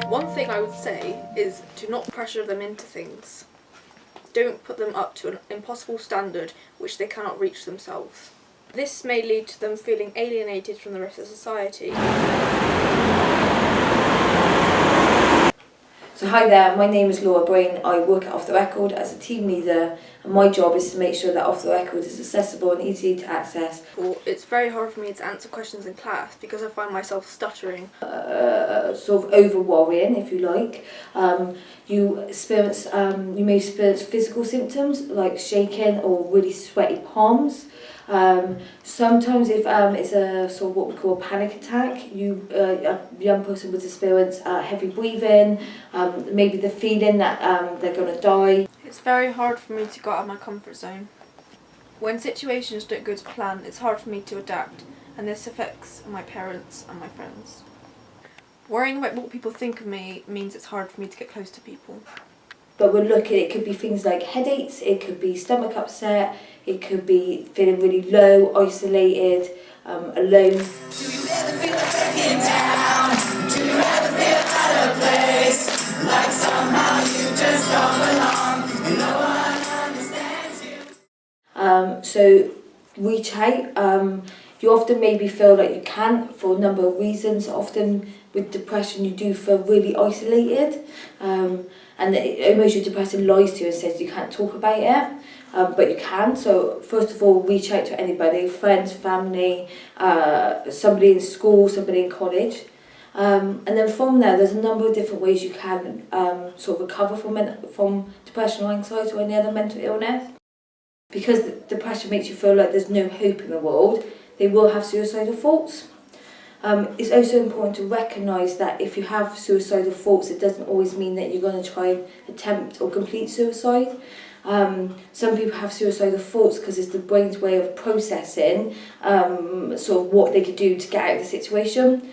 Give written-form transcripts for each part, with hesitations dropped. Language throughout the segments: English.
One thing I would say is to not pressure them into things. Don't put them up to an impossible standard which they cannot reach themselves. This may lead to them feeling alienated from the rest of society. So hi there, my name is Laura Brain. I work at Off The Record as a team leader, and my job is to make sure that Off The Record is accessible and easy to access. It's very hard for me to answer questions in class because I find myself stuttering. Sort of over-worrying, if you like. You may experience physical symptoms like shaking or really sweaty palms. Sometimes if it's a sort of what we call a panic attack, a young person would experience heavy breathing, maybe the feeling that they're going to die. It's very hard for me to go out of my comfort zone. When situations don't go to plan, it's hard for me to adapt, and this affects my parents and my friends. Worrying about what people think of me means it's hard for me to get close to people. But we're looking, it could be things like headaches, it could be stomach upset, it could be feeling really low, isolated, alone. Do you ever feel like breaking down? Do you ever feel out of place? Like somehow you just don't belong and no one understands you? So reach out. You often maybe feel like you can't for a number of reasons. Often with depression you do feel really isolated, and almost your depression lies to you and says you can't talk about it, but you can. So first of all, reach out to anybody, friends, family, somebody in school, somebody in college, and then from there there's a number of different ways you can sort of recover from depression or anxiety or any other mental illness. Because depression makes you feel like there's no hope in the world, they will have suicidal thoughts. It's also important to recognise that if you have suicidal thoughts, it doesn't always mean that you're going to try and attempt or complete suicide. Some people have suicidal thoughts because it's the brain's way of processing sort of what they could do to get out of the situation.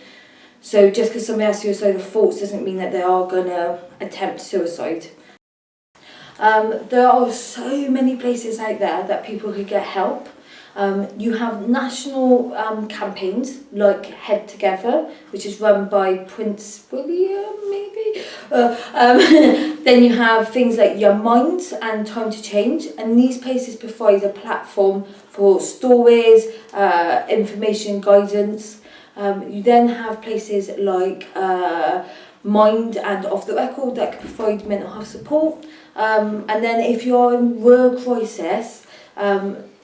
So just because somebody has suicidal thoughts doesn't mean that they are going to attempt suicide. There are so many places out there that people could get help. You have national campaigns like Head Together, which is run by Prince William, maybe. Then you have things like Young Minds and Time to Change, and these places provide a platform for stories, information, guidance. You then have places like Mind and Off The Record that can provide mental health support. And then if you're in real crisis,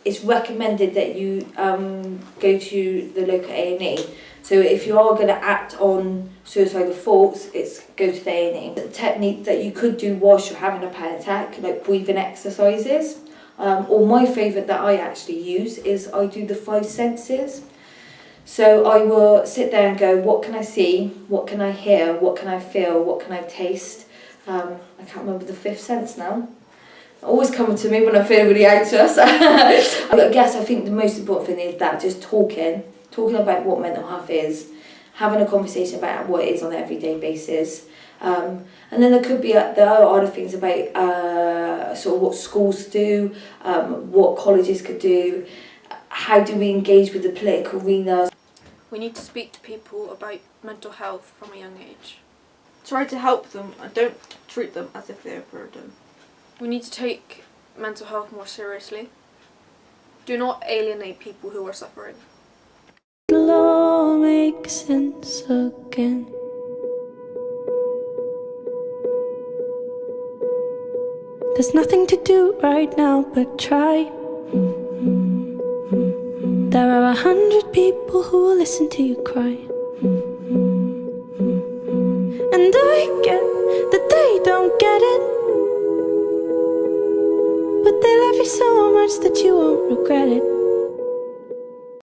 it's recommended that you go to the local A&E. So if you are going to act on suicidal thoughts, it's go to the A&E. The technique that you could do whilst you're having a panic attack, like breathing exercises, or my favourite that I actually use is I do the 5 senses. So I will sit there and go, what can I see, what can I hear, what can I feel, what can I taste? I can't remember the 5th sense now. Always coming to me when I feel really anxious. I guess I think the most important thing is that just talking about what mental health is, having a conversation about what it is on an everyday basis, and then there are other things about sort of what schools do, what colleges could do, how do we engage with the political arena. We need to speak to people about mental health from a young age. Try to help them and don't treat them as if they're a burden. We need to take mental health more seriously. Do not alienate people who are suffering. It'll all make sense again. There's nothing to do right now but try. There are 100 people who will listen to you cry. And I get that they don't get it, but they love you so much that you won't regret it.